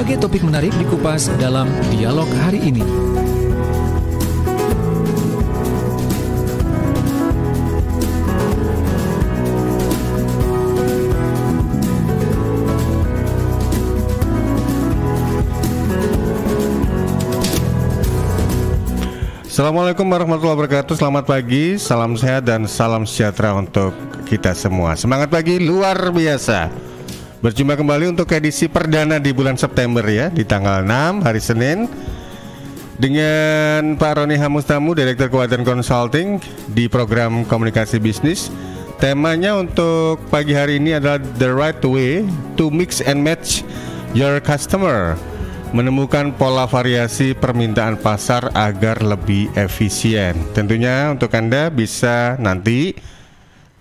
Berbagai topik menarik dikupas dalam dialog hari ini. Assalamualaikum warahmatullahi wabarakatuh. Selamat pagi, salam sehat dan salam sejahtera untuk kita semua. Semangat pagi luar biasa. Berjumpa kembali untuk edisi perdana di bulan September ya, di tanggal 6 hari Senin, dengan Pak Roni Hamustamu, Direktur Keuangan Consulting di program Komunikasi Bisnis. Temanya untuk pagi hari ini adalah The Right Way to Mix and Match Your Customer, menemukan pola variasi permintaan pasar agar lebih efisien. Tentunya untuk Anda bisa nanti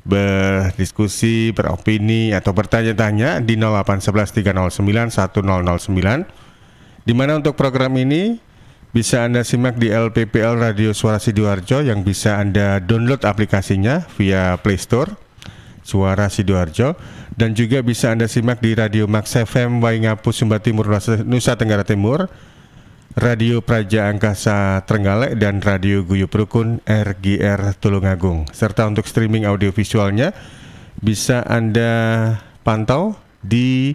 berdiskusi, beropini atau bertanya-tanya di 0811 309 1009. Di mana untuk program ini bisa Anda simak di LPPL Radio Suara Sidoarjo yang bisa Anda download aplikasinya via Play Store Suara Sidoarjo, dan juga bisa Anda simak di Radio Max FM Waingapu Sumba Timur Nusa Tenggara Timur, Radio Praja Angkasa Trenggalek, dan Radio Guyup Rukun RGR Tulungagung. Serta untuk streaming audio visualnya bisa Anda pantau di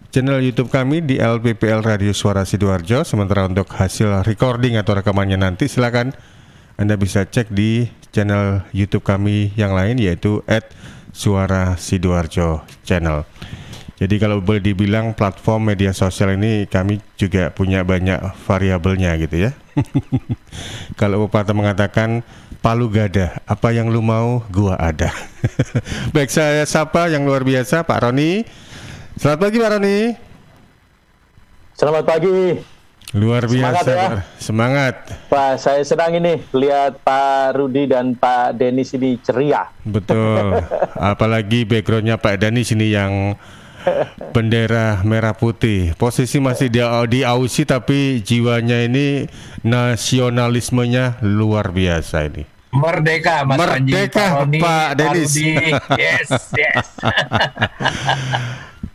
channel YouTube kami di LPPL Radio Suara Sidoarjo. Sementara untuk hasil recording atau rekamannya nanti silakan Anda bisa cek di channel YouTube kami yang lain, yaitu @Suara Sidoarjo Channel. Jadi kalau boleh dibilang platform media sosial ini kami juga punya banyak variabelnya gitu ya. Kalau pepatah mengatakan palu gada, apa yang lu mau gua ada. Baik, saya sapa yang luar biasa Pak Roni. Selamat pagi Pak Roni. Selamat pagi. Luar biasa. Semangat ya. Semangat. Pak, saya senang ini lihat Pak Rudi dan Pak Denis ini ceria. Betul. Apalagi backgroundnya Pak Denis ini yang bendera merah putih. Posisi masih di Aussie, tapi jiwanya ini nasionalismenya luar biasa ini. Merdeka, Mas Merdeka, Panji, Pak Denis. Yes.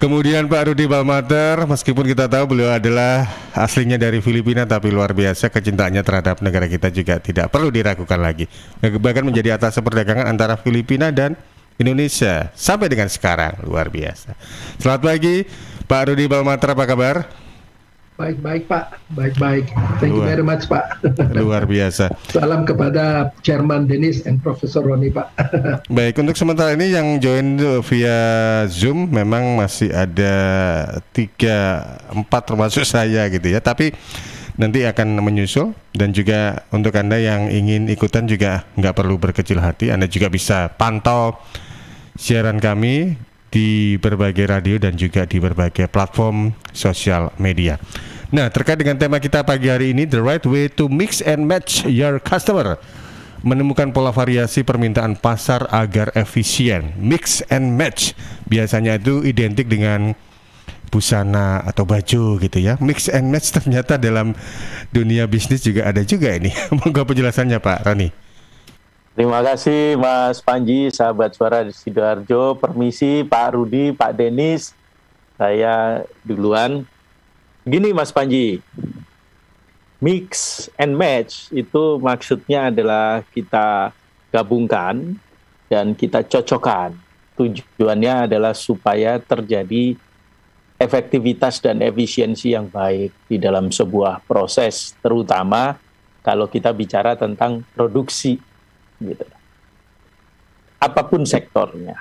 Kemudian Pak Rudi Balmater, meskipun kita tahu beliau adalah aslinya dari Filipina, tapi luar biasa kecintaannya terhadap negara kita juga tidak perlu diragukan lagi. Bahkan menjadi atas perdagangan antara Filipina dan Indonesia sampai dengan sekarang, luar biasa. Selamat pagi Pak Rudi Balmater, apa kabar? Baik Pak, baik. Thank you very much Pak. Luar biasa. Salam kepada Chairman Denis dan Profesor Roni Pak. Baik, untuk sementara ini yang join via Zoom memang masih ada 3-4 termasuk saya gitu ya. Tapi nanti akan menyusul, dan juga untuk Anda yang ingin ikutan juga nggak perlu berkecil hati. Anda juga bisa pantau siaran kami di berbagai radio dan juga di berbagai platform sosial media. Nah, terkait dengan tema kita pagi hari ini, The Right Way to Mix and Match Your Customer, menemukan pola variasi permintaan pasar agar efisien. Mix and match biasanya itu identik dengan busana atau baju gitu ya. Mix and match ternyata dalam dunia bisnis juga ada juga ini. Moga penjelasannya Pak Roni. Terima kasih Mas Panji, sahabat Suara Sidoarjo. Permisi Pak Rudi, Pak Denis, saya duluan. Gini Mas Panji, mix and match itu maksudnya adalah kita gabungkan dan kita cocokkan. Tujuannya adalah supaya terjadi efektivitas dan efisiensi yang baik di dalam sebuah proses, terutama kalau kita bicara tentang produksi. Gitu. Apapun sektornya.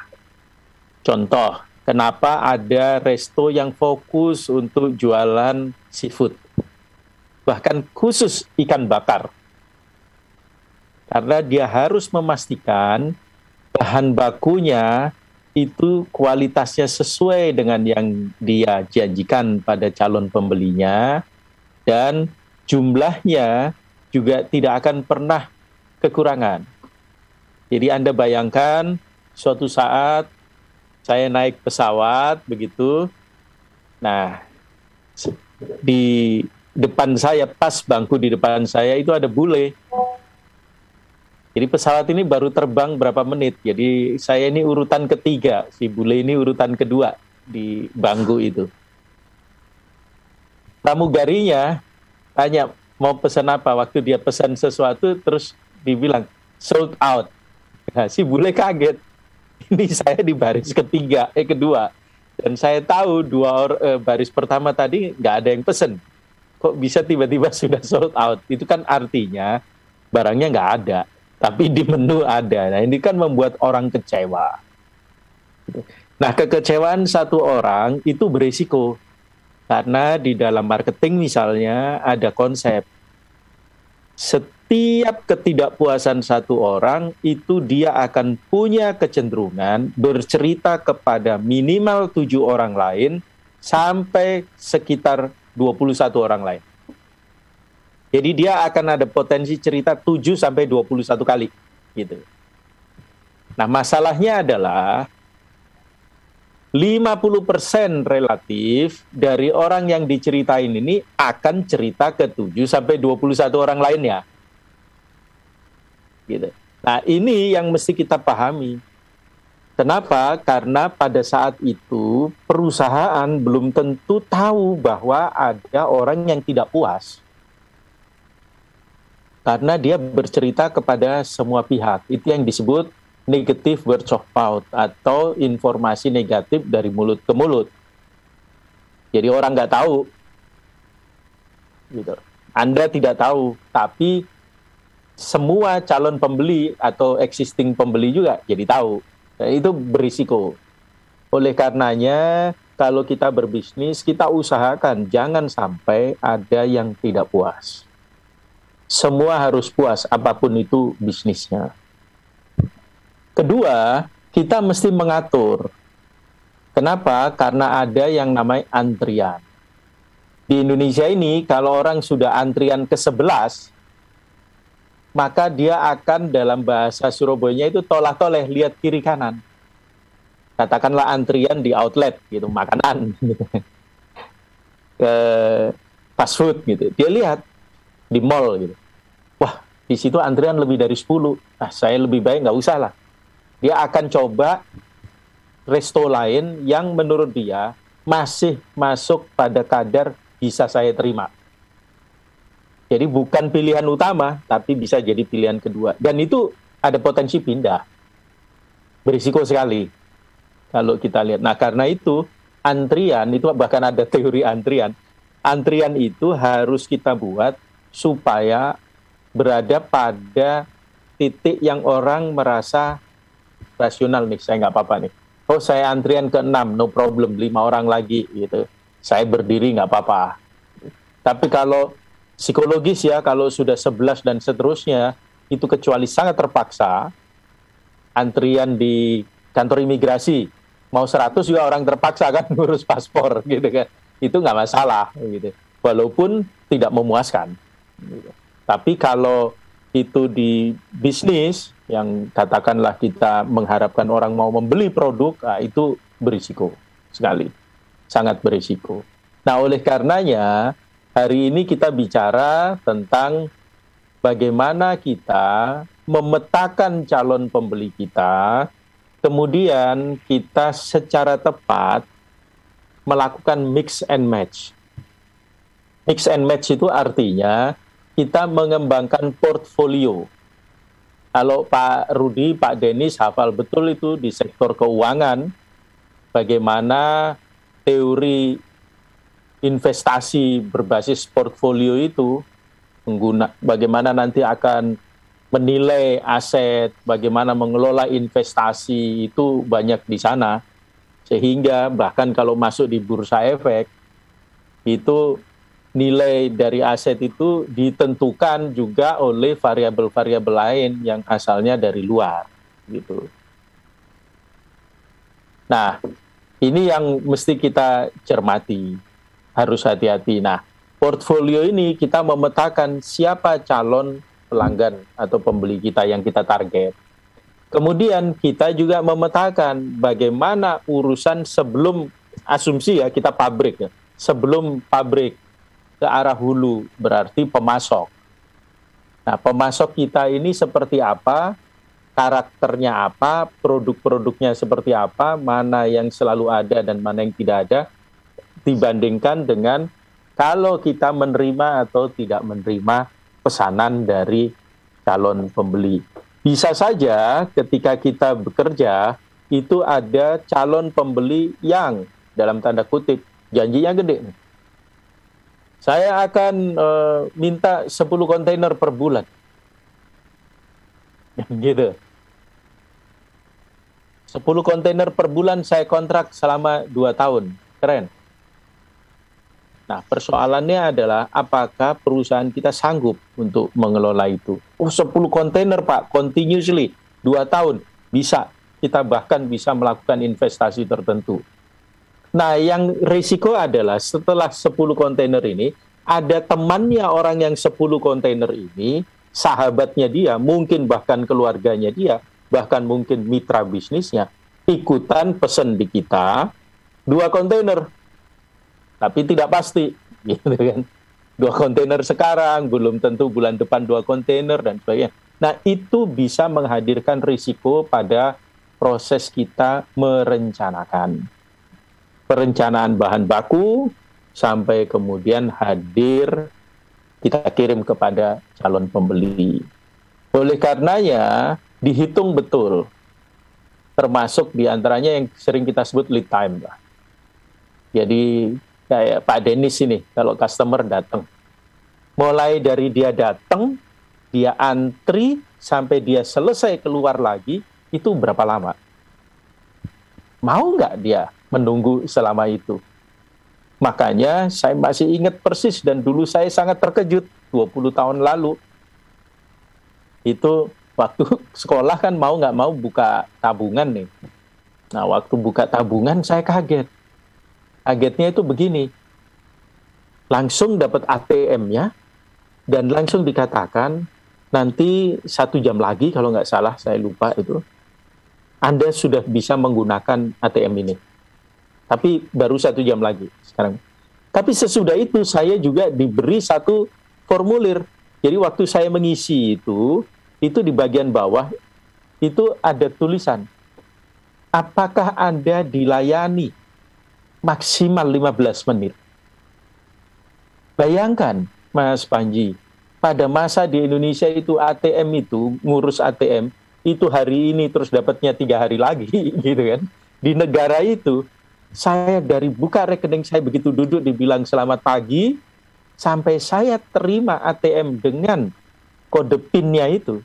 Contoh, kenapa ada resto yang fokus untuk jualan seafood, bahkan khusus ikan bakar, karena dia harus memastikan bahan bakunya itu kualitasnya sesuai dengan yang dia janjikan pada calon pembelinya, dan jumlahnya juga tidak akan pernah kekurangan. Jadi Anda bayangkan suatu saat saya naik pesawat begitu. Nah, di depan saya, pas bangku di depan saya itu ada bule. Jadi pesawat ini baru terbang berapa menit. Jadi saya ini urutan ketiga, si bule ini urutan kedua di bangku itu. pramugarinya tanya mau pesan apa, waktu dia pesan sesuatu terus dibilang sold out. Nah, si bule kaget. Ini saya di baris kedua, dan saya tahu baris pertama tadi nggak ada yang pesen. Kok bisa tiba-tiba sudah sold out? Itu kan artinya barangnya nggak ada, tapi di menu ada. Nah, ini kan membuat orang kecewa. Nah, kekecewaan satu orang itu berisiko. Karena di dalam marketing misalnya ada konsep. Setiap ketidakpuasan satu orang itu dia akan punya kecenderungan bercerita kepada minimal 7 orang lain sampai sekitar 21 orang lain. Jadi dia akan ada potensi cerita 7 sampai 21 kali gitu. Nah, masalahnya adalah 50% relatif dari orang yang diceritain ini akan cerita ke 7 sampai 21 orang lainnya. Gitu. Nah, ini yang mesti kita pahami. Kenapa? Karena pada saat itu perusahaan belum tentu tahu bahwa ada orang yang tidak puas. Karena dia bercerita kepada semua pihak. Itu yang disebut negative word of mouth atau informasi negatif dari mulut ke mulut. Jadi orang nggak tahu, gitu. Anda tidak tahu, tapi semua calon pembeli atau existing pembeli juga jadi tahu. Nah, itu berisiko. Oleh karenanya, kalau kita berbisnis, kita usahakan jangan sampai ada yang tidak puas. Semua harus puas, apapun itu bisnisnya. Kedua, kita mesti mengatur. Kenapa? Karena ada yang namanya antrian. Di Indonesia ini, kalau orang sudah antrian ke-11, maka dia akan dalam bahasa Surabaya itu tolah-toleh, lihat kiri kanan. Katakanlah antrian di outlet, gitu, makanan, gitu. Ke fast food, gitu. Dia lihat di mall, gitu. Wah, di situ antrian lebih dari 10. Nah, saya lebih baik nggak usah lah. Dia akan coba resto lain yang menurut dia masih masuk pada kadar bisa saya terima. Jadi bukan pilihan utama, tapi bisa jadi pilihan kedua. Dan itu ada potensi pindah. Berisiko sekali kalau kita lihat. Nah, karena itu antrian, itu bahkan ada teori antrian. Antrian itu harus kita buat supaya berada pada titik yang orang merasa rasional nih, saya nggak apa-apa nih. Oh, saya antrian ke-6, no problem, 5 orang lagi gitu. Saya berdiri nggak apa-apa. Tapi kalau psikologis ya, kalau sudah 11 dan seterusnya, itu kecuali sangat terpaksa, antrian di kantor imigrasi, mau 100 juga orang terpaksa kan ngurus paspor gitu kan. Itu nggak masalah gitu. Walaupun tidak memuaskan. Gitu. Tapi kalau itu di bisnis, yang katakanlah kita mengharapkan orang mau membeli produk, nah itu berisiko sekali, sangat berisiko. Nah, oleh karenanya hari ini kita bicara tentang bagaimana kita memetakan calon pembeli kita, kemudian kita secara tepat melakukan mix and match. Mix and match itu artinya kita mengembangkan portfolio. Kalau Pak Rudi, Pak Denis hafal betul itu di sektor keuangan, bagaimana teori investasi berbasis portfolio itu, bagaimana nanti akan menilai aset, bagaimana mengelola investasi, itu banyak di sana. Sehingga bahkan kalau masuk di bursa efek, itu nilai dari aset itu ditentukan juga oleh variabel-variabel lain yang asalnya dari luar, gitu. Nah, ini yang mesti kita cermati, harus hati-hati. Nah, portfolio ini kita memetakan siapa calon pelanggan atau pembeli kita yang kita target. Kemudian kita juga memetakan bagaimana urusan sebelum asumsi ya, kita pabrik ya, sebelum pabrik ke arah hulu, berarti pemasok. Nah, pemasok kita ini seperti apa, karakternya apa, produk-produknya seperti apa, mana yang selalu ada dan mana yang tidak ada, dibandingkan dengan kalau kita menerima atau tidak menerima pesanan dari calon pembeli. Bisa saja ketika kita bekerja, itu ada calon pembeli yang, dalam tanda kutip, janjinya gede. Saya akan minta 10 kontainer per bulan. Gitu. 10 kontainer per bulan saya kontrak selama 2 tahun. Keren. Nah, persoalannya adalah apakah perusahaan kita sanggup untuk mengelola itu. 10 kontainer Pak, continuously 2 tahun. Bisa. Kita bahkan bisa melakukan investasi tertentu. Nah, yang risiko adalah setelah 10 kontainer ini, ada temannya orang yang 10 kontainer ini, sahabatnya dia, mungkin bahkan keluarganya dia, bahkan mungkin mitra bisnisnya, ikutan pesen di kita 2 kontainer. Tapi tidak pasti, gitu kan. 2 kontainer sekarang, belum tentu bulan depan 2 kontainer, dan sebagainya. Nah, itu bisa menghadirkan risiko pada proses kita merencanakan. Perencanaan bahan baku, sampai kemudian hadir, kita kirim kepada calon pembeli. Oleh karenanya, dihitung betul. Termasuk diantaranya yang sering kita sebut lead time. Jadi, kayak Pak Denis ini, kalau customer datang. Mulai dari dia datang, dia antri, sampai dia selesai keluar lagi, itu berapa lama? Mau nggak dia menunggu selama itu? Makanya saya masih ingat persis, dan dulu saya sangat terkejut 20 tahun lalu. Itu waktu sekolah kan mau nggak mau buka tabungan nih. Nah, waktu buka tabungan saya kaget. Kagetnya itu begini. Langsung dapat ATM-nya, dan langsung dikatakan, nanti 1 jam lagi, kalau nggak salah, saya lupa itu, Anda sudah bisa menggunakan ATM ini. Tapi baru 1 jam lagi sekarang. Tapi sesudah itu saya juga diberi 1 formulir. Jadi waktu saya mengisi itu di bagian bawah itu ada tulisan, apakah Anda dilayani maksimal 15 menit. Bayangkan, Mas Panji, pada masa di Indonesia itu ATM itu, ngurus ATM, itu hari ini terus dapatnya 3 hari lagi, gitu kan. Di negara itu, saya dari buka rekening saya begitu duduk dibilang selamat pagi, sampai saya terima ATM dengan kode PIN-nya itu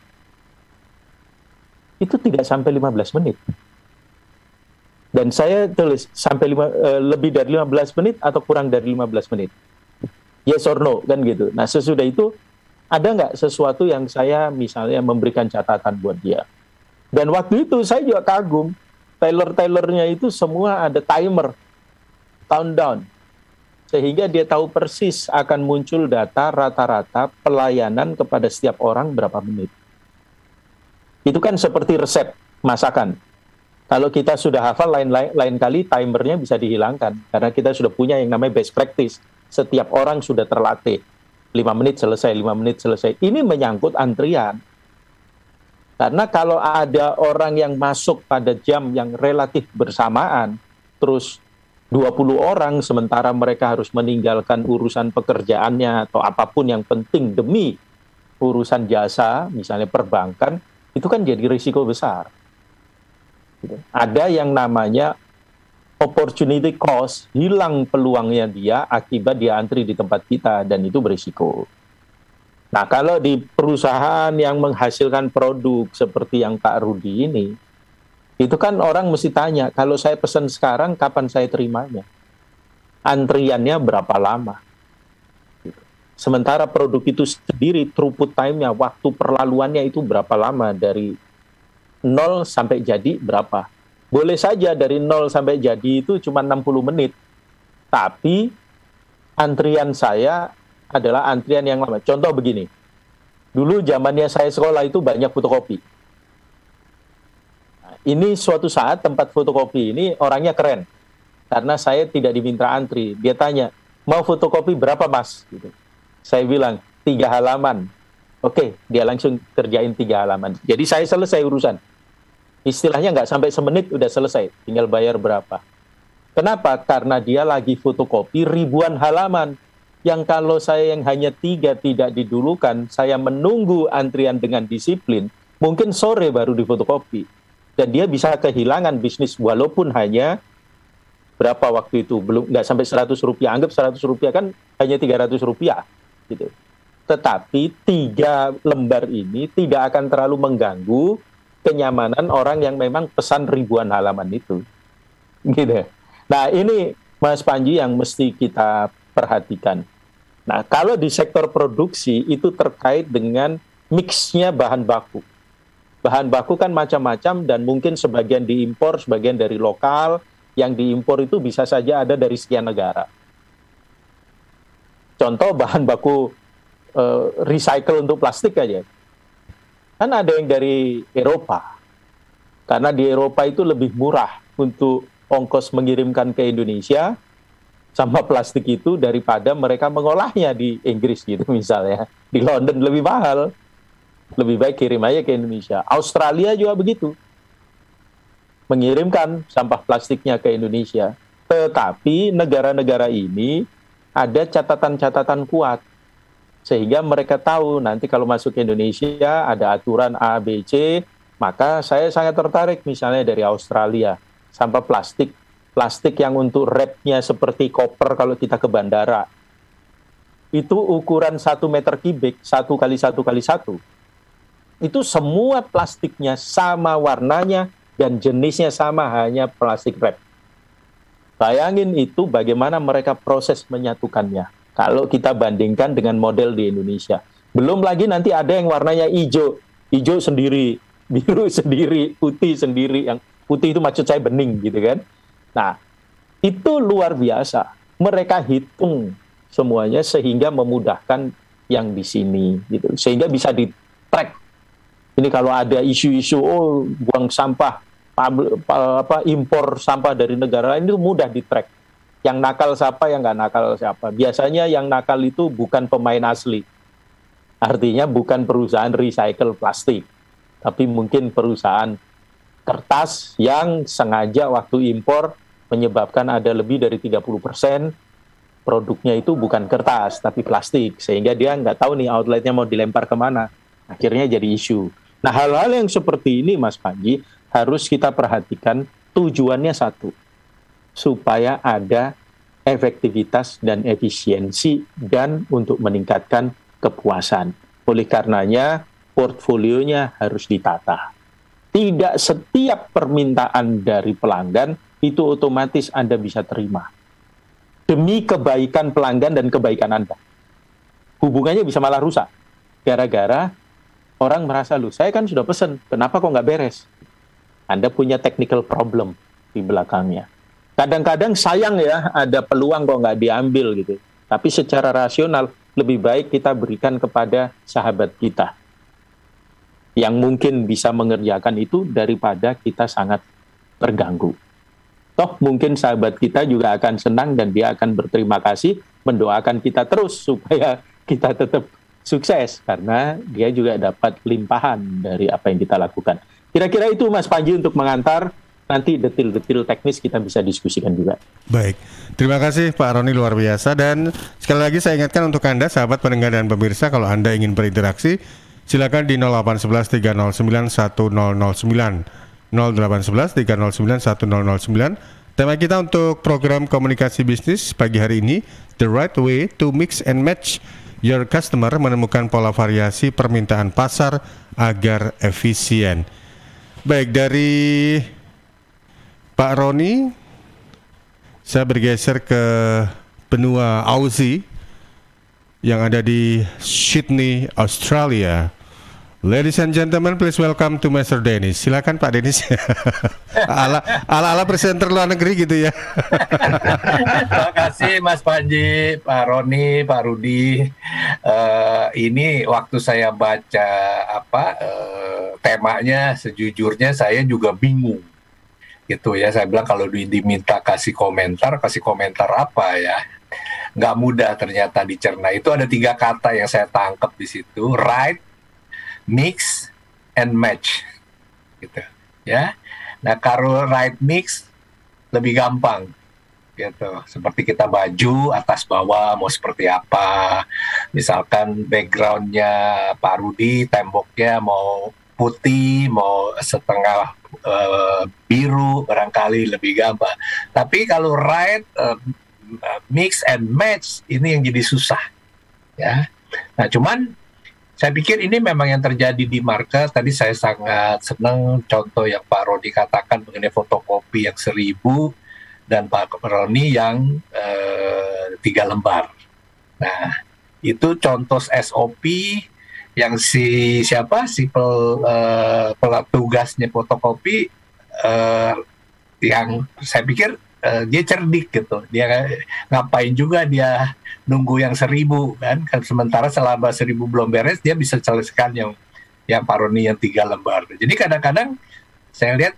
tidak sampai 15 menit. Dan saya tulis sampai lebih dari 15 menit atau kurang dari 15 menit. Yes or no, kan gitu. Nah, sesudah itu, ada nggak sesuatu yang saya misalnya memberikan catatan buat dia. Dan waktu itu saya juga kagum, Tailor-tailornya itu semua ada timer, countdown. Sehingga dia tahu persis akan muncul data rata-rata pelayanan kepada setiap orang berapa menit. Itu kan seperti resep masakan. Kalau kita sudah hafal, lain kali timernya bisa dihilangkan. Karena kita sudah punya yang namanya best practice. Setiap orang sudah terlatih. 5 menit selesai, 5 menit selesai. Ini menyangkut antrian. Karena kalau ada orang yang masuk pada jam yang relatif bersamaan, terus 20 orang, sementara mereka harus meninggalkan urusan pekerjaannya atau apapun yang penting demi urusan jasa, misalnya perbankan, itu kan jadi risiko besar. Ada yang namanya opportunity cost, hilang peluangnya dia akibat dia antri di tempat kita, dan itu berisiko. Nah, kalau di perusahaan yang menghasilkan produk seperti yang Pak Rudi ini, itu kan orang mesti tanya, kalau saya pesan sekarang, kapan saya terimanya? Antriannya berapa lama? Sementara produk itu sendiri, throughput time-nya, waktu perlaluannya itu berapa lama, dari 0 sampai jadi berapa? Boleh saja dari 0 sampai jadi itu cuma 60 menit. Tapi antrian saya adalah antrian yang lama. Contoh begini. Dulu zamannya saya sekolah itu banyak fotokopi. Nah, ini suatu saat tempat fotokopi ini orangnya keren. Karena saya tidak diminta antri. Dia tanya, mau fotokopi berapa mas? Gitu. Saya bilang, 3 halaman. Oke, dia langsung kerjain 3 halaman. Jadi saya selesai urusan. Istilahnya nggak sampai semenit udah selesai, tinggal bayar berapa. Kenapa? Karena dia lagi fotokopi ribuan halaman. yang kalau saya yang hanya 3 tidak didulukan, saya menunggu antrian dengan disiplin, mungkin sore baru difotokopi. Dan dia bisa kehilangan bisnis walaupun hanya berapa waktu itu, belum nggak sampai 100 rupiah, anggap 100 rupiah kan hanya 300 rupiah. Gitu. Tetapi 3 lembar ini tidak akan terlalu mengganggu kenyamanan orang yang memang pesan ribuan halaman itu. Gitu. Nah ini Mas Panji yang mesti kita perhatikan. Nah, kalau di sektor produksi itu terkait dengan mixnya bahan baku. Bahan baku kan macam-macam dan mungkin sebagian diimpor, sebagian dari lokal. Yang diimpor itu bisa saja ada dari sekian negara. Contoh bahan baku recycle untuk plastik aja. Kan ada yang dari Eropa. Karena di Eropa itu lebih murah untuk ongkos mengirimkan ke Indonesia sama plastik itu daripada mereka mengolahnya di Inggris gitu misalnya. Di London lebih mahal. Lebih baik kirim aja ke Indonesia. Australia juga begitu. Mengirimkan sampah plastiknya ke Indonesia. Tetapi negara-negara ini ada catatan-catatan kuat. Sehingga mereka tahu nanti kalau masuk ke Indonesia ada aturan A, B, C. Maka saya sangat tertarik misalnya dari Australia. Sampah plastik yang untuk wrap-nya seperti koper kalau kita ke bandara. Itu ukuran 1 meter kubik, 1 kali 1 kali 1. Itu semua plastiknya sama warnanya dan jenisnya sama, hanya plastik wrap. Bayangin itu bagaimana mereka proses menyatukannya. Kalau kita bandingkan dengan model di Indonesia. Belum lagi nanti ada yang warnanya hijau. Hijau sendiri, biru sendiri, putih sendiri. Yang putih itu maksud saya bening gitu kan. Nah, itu luar biasa. Mereka hitung semuanya sehingga memudahkan yang di sini, gitu. Sehingga bisa di-track. Ini kalau ada isu-isu, buang sampah, impor sampah dari negara lain itu mudah di-track. Yang nakal siapa, yang nggak nakal siapa. Biasanya yang nakal itu bukan pemain asli. Artinya bukan perusahaan recycle plastik, tapi mungkin perusahaan kertas yang sengaja waktu impor menyebabkan ada lebih dari 30% produknya itu bukan kertas, tapi plastik. Sehingga dia nggak tahu nih outletnya mau dilempar kemana. Akhirnya jadi isu. Nah, hal-hal yang seperti ini, Mas Panji, harus kita perhatikan tujuannya satu. Supaya ada efektivitas dan efisiensi dan untuk meningkatkan kepuasan. Oleh karenanya, portfolionya harus ditata. Tidak setiap permintaan dari pelanggan itu otomatis Anda bisa terima. Demi kebaikan pelanggan dan kebaikan Anda. Hubungannya bisa malah rusak. Gara-gara orang merasa, loh saya kan sudah pesen, kenapa kok nggak beres? Anda punya technical problem di belakangnya. Kadang-kadang sayang ya, ada peluang kok nggak diambil gitu. Tapi secara rasional, lebih baik kita berikan kepada sahabat kita. Yang mungkin bisa mengerjakan itu daripada kita sangat terganggu. Toh mungkin sahabat kita juga akan senang dan dia akan berterima kasih, mendoakan kita terus supaya kita tetap sukses. Karena dia juga dapat limpahan dari apa yang kita lakukan. Kira-kira itu Mas Panji untuk mengantar. Nanti detil-detil teknis kita bisa diskusikan juga. Baik, terima kasih Pak Roni, luar biasa. Dan sekali lagi saya ingatkan untuk Anda, sahabat pendengar dan pemirsa, kalau Anda ingin berinteraksi, silakan di 0811 309 1009, 0811 309 1009. Tema kita untuk program komunikasi bisnis pagi hari ini, The Right Way to Mix and Match Your Customer, menemukan pola variasi permintaan pasar agar efisien. Baik, dari Pak Roni, saya bergeser ke benua Aussie yang ada di Sydney, Australia. Ladies and gentlemen, please welcome to Mr. Dennis. Silakan Pak Dennis. ala presenter luar negeri gitu ya. Terima kasih Mas Panji, Pak Roni, Pak Rudi. Ini waktu saya baca temanya, sejujurnya saya juga bingung. Gitu ya, saya bilang kalau diminta kasih komentar apa ya, nggak mudah ternyata dicerna. Itu ada 3 kata yang saya tangkap di situ: right, mix, and match, gitu ya. Nah, kalau right mix lebih gampang, gitu. Seperti kita baju atas bawah mau seperti apa. Misalkan backgroundnya Pak Rudi, temboknya mau putih, mau setengah biru, barangkali lebih gampang. Tapi kalau mix and match ini yang jadi susah, ya. Nah, cuman saya pikir ini memang yang terjadi di market. Tadi saya sangat senang contoh yang Pak Roni katakan mengenai fotokopi yang 1000 dan Pak Roni yang 3 lembar. Nah, itu contoh SOP yang si tugasnya fotokopi yang saya pikir dia cerdik gitu. Dia ngapain juga dia nunggu yang 1000 kan sementara selama 1000 belum beres dia bisa selesaikan yang Pak Roni yang 3 lembar. Jadi kadang-kadang saya lihat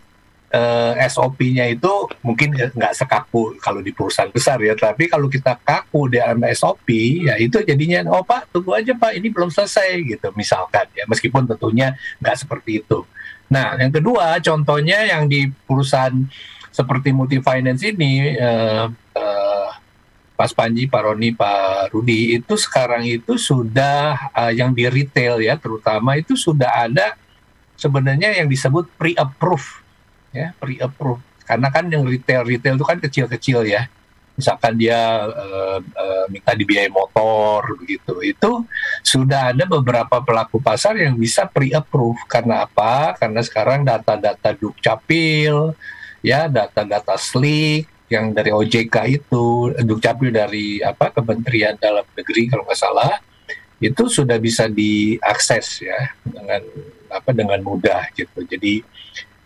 SOP-nya itu mungkin nggak sekaku kalau di perusahaan besar ya, tapi kalau kita kaku di SOP ya itu jadinya Pak tunggu aja Pak ini belum selesai gitu misalkan ya, meskipun tentunya nggak seperti itu. Nah yang kedua contohnya yang di perusahaan seperti Multi Finance ini Mas Panji, Pak Roni, Pak Rudi itu sekarang itu sudah yang di retail ya terutama itu sudah ada sebenarnya yang disebut pre-approve. Ya, pre-approve. Karena kan yang retail itu kan kecil-kecil ya. Misalkan dia minta dibiayai motor begitu. Itu sudah ada beberapa pelaku pasar yang bisa pre-approve. Karena apa? Karena sekarang data-data Dukcapil, ya, data-data SLIK yang dari OJK itu, Dukcapil dari Kementerian Dalam Negeri kalau nggak salah, itu sudah bisa diakses ya dengan mudah gitu. Jadi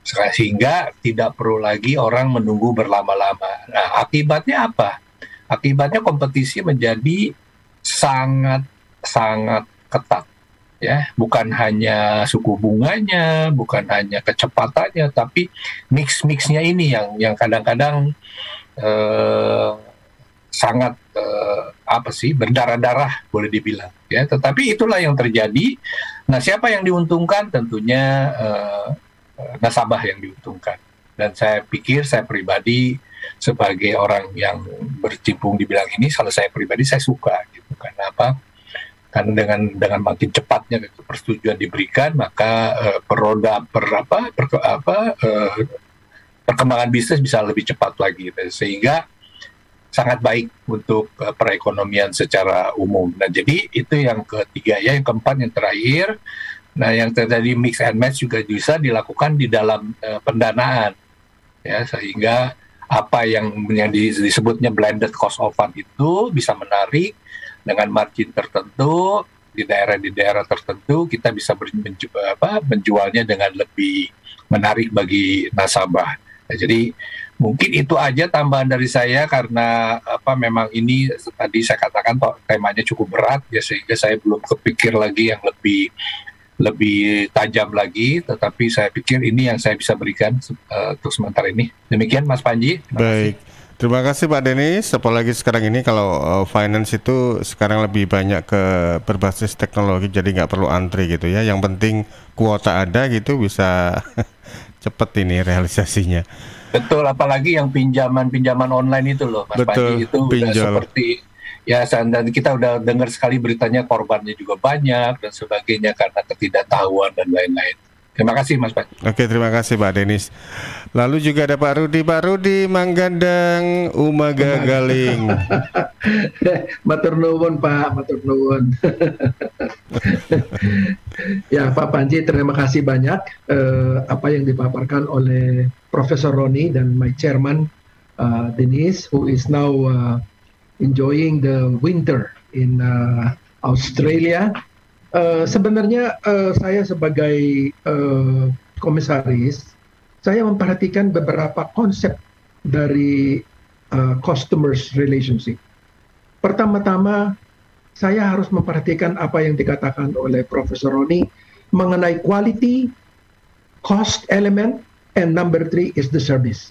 sehingga tidak perlu lagi orang menunggu berlama-lama. Nah, akibatnya apa? Akibatnya kompetisi menjadi sangat ketat, ya. Bukan hanya suku bunganya, bukan hanya kecepatannya, tapi mix-mixnya ini yang kadang-kadang sangat berdarah-darah boleh dibilang, ya. Tetapi itulah yang terjadi. Nah, siapa yang diuntungkan? Tentunya nasabah yang diuntungkan. Dan saya pikir saya pribadi sebagai orang yang bercimpung di bidang ini, kalau saya pribadi saya suka gitu. Karena apa? Karena dengan makin cepatnya persetujuan diberikan, maka perkembangan bisnis bisa lebih cepat lagi. Sehingga sangat baik untuk perekonomian secara umum. Nah, jadi itu yang ketiga ya, yang keempat, yang terakhir. Nah, yang terjadi mix and match juga bisa dilakukan di dalam pendanaan, ya, sehingga apa yang disebutnya blended cost of fund itu bisa menarik dengan margin tertentu di daerah tertentu kita bisa menjualnya dengan lebih menarik bagi nasabah. Nah, jadi mungkin itu aja tambahan dari saya karena memang ini tadi saya katakan temanya cukup berat ya, sehingga saya belum kepikir lagi yang lebih tajam lagi, tetapi saya pikir ini yang saya bisa berikan untuk sementara ini. Demikian Mas Panji. Baik, terima kasih Pak Denis. Apalagi sekarang ini kalau finance itu sekarang lebih banyak ke berbasis teknologi, jadi nggak perlu antri gitu ya. Yang penting kuota ada gitu, bisa cepet ini realisasinya. Betul, apalagi yang pinjaman online itu loh Mas Panji, itu udah seperti ya, dan kita udah dengar sekali beritanya korbannya juga banyak dan sebagainya karena ketidaktahuan dan lain-lain. Terima kasih Mas Pak. Oke, terima kasih Pak Denis. Lalu juga ada Pak Rudi Manggandang Umaga Galing. Matur nuwun Pak, matur nuwun. Ya Pak Panji, terima kasih banyak apa yang dipaparkan oleh Profesor Roni dan my chairman Denis, who is now enjoying the winter in Australia. Sebenarnya saya sebagai komisaris, saya memperhatikan beberapa konsep dari customers relationship. Pertama-tama, saya harus memperhatikan apa yang dikatakan oleh Profesor Roni mengenai quality, cost element, and number 3 is the service.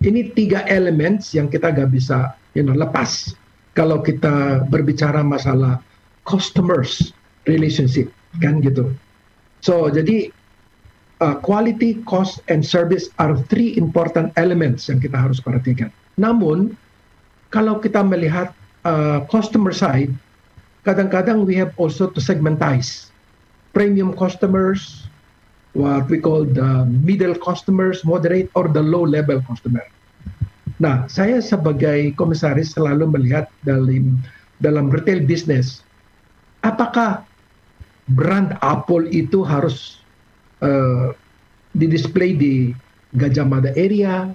Ini 3 elements yang kita gak bisa lepas kalau kita berbicara masalah customers relationship, kan gitu. So jadi quality, cost, and service are 3 important elements yang kita harus perhatikan. Namun kalau kita melihat customer side, kadang-kadang we have also to segmentize premium customers, what we call the middle customers, moderate, or the low level customer. Nah, saya sebagai komisaris selalu melihat dalam retail business, apakah brand Apple itu harus di-display di Gajah Mada area,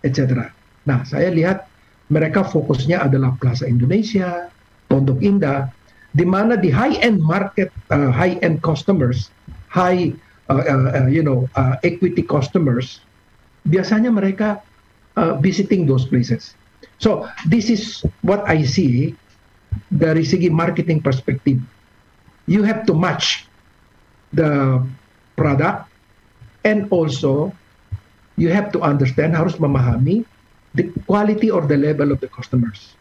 etc. Nah, saya lihat mereka fokusnya adalah Plaza Indonesia, Pondok Indah, di mana di high-end market, high-end customers, equity customers, biasanya mereka visiting those places. So this is what I see dari segi marketing perspektif. You have to match the product, and also you have to understand, harus memahami the quality or the level of the customers.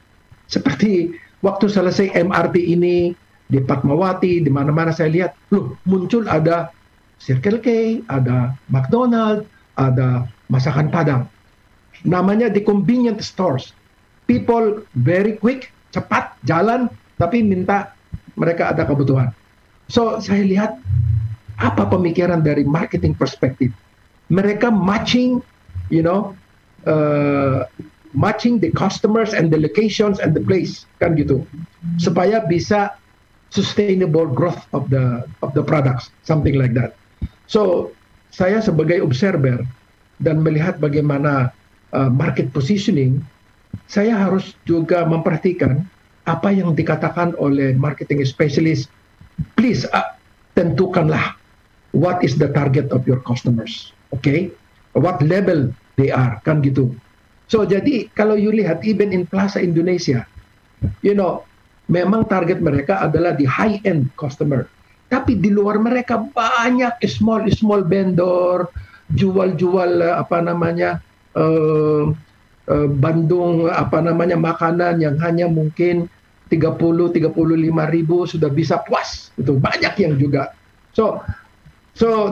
Seperti waktu selesai MRT ini di Fatmawati, di mana-mana saya lihat, muncul ada Circle K, ada McDonald, ada masakan Padang. Namanya di convenient stores. People very quick, cepat, jalan, tapi minta mereka ada kebutuhan. So saya lihat apa pemikiran dari marketing perspektif. Mereka matching, matching the customers and the locations and the place, kan gitu, supaya bisa sustainable growth of the products, something like that. So saya sebagai observer dan melihat bagaimana market positioning, saya harus juga memperhatikan apa yang dikatakan oleh marketing specialist. Please tentukanlah what is the target of your customers, okay? What level they are, kan gitu. So jadi kalau you lihat even in Plaza Indonesia, memang target mereka adalah di high-end customer. Tapi di luar mereka banyak small vendor, jual-jual Bandung makanan yang hanya mungkin 30-35 ribu sudah bisa puas. Itu banyak yang juga. So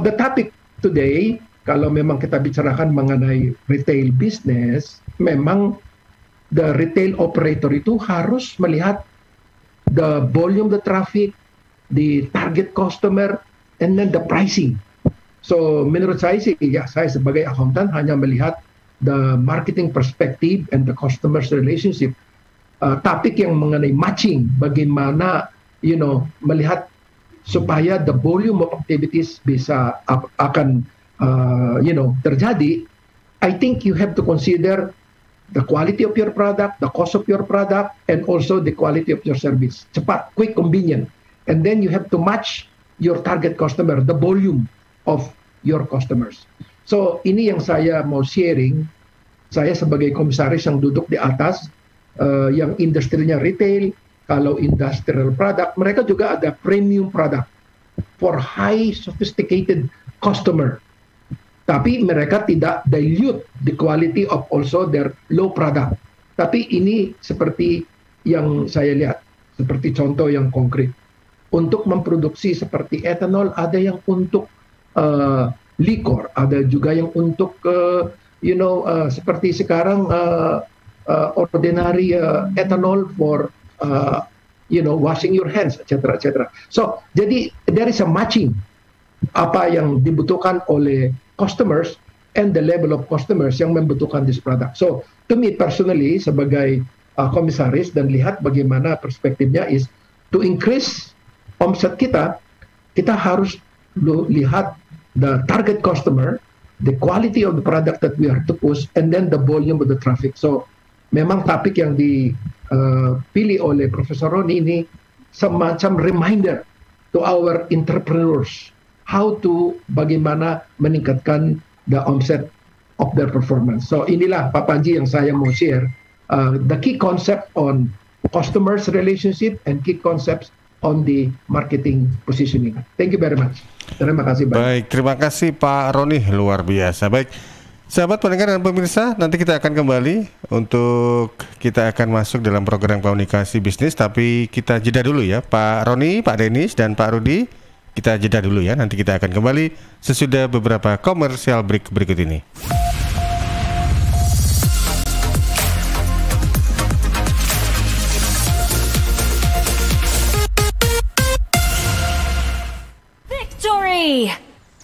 the topic today, kalau memang kita bicarakan mengenai retail business, memang the retail operator itu harus melihat the volume, the traffic, the target customer, and then the pricing. So menurut saya sih, ya saya sebagai accountant hanya melihat the marketing perspective and the customer's relationship. Topik yang mengenai matching, bagaimana melihat supaya the volume of activities bisa akan terjadi. I think you have to consider the quality of your product, the cost of your product, and also the quality of your service. Cepat, quick, convenient. And then you have to match your target customer, the volume of your customers. So ini yang saya mau sharing. Saya sebagai komisaris yang duduk di atas, yang industrinya retail, kalau industrial product, mereka juga ada premium product for high sophisticated customer. Tapi mereka tidak dilute the quality of also their low product. Tapi ini seperti yang saya lihat, seperti contoh yang konkret. Untuk memproduksi seperti etanol, ada yang untuk liquor, ada juga yang untuk seperti sekarang ordinary ethanol for washing your hands, etc. So jadi there is a matching apa yang dibutuhkan oleh customers and the level of customers yang membutuhkan this product. So to me personally sebagai komisaris dan lihat bagaimana perspektifnya is to increase omset kita harus lihat the target customer, the quality of the product that we are to push, and then the volume of the traffic. So memang topik yang dipilih oleh Profesor Roni ini semacam reminder to our entrepreneurs how to bagaimana meningkatkan the omset of their performance. So inilah Pak Panji yang saya mau share, the key concept on customers relationship and key concepts on the marketing positioning. Thank you very much. Terima kasih banyak. Baik, terima kasih Pak Roni, luar biasa. Baik, sahabat pendengar dan pemirsa, nanti kita akan kembali untuk kita akan masuk dalam program komunikasi bisnis, tapi kita jeda dulu ya, Pak Roni, Pak Denis, dan Pak Rudi. Kita jeda dulu ya, nanti kita akan kembali sesudah beberapa komersial break berikut ini.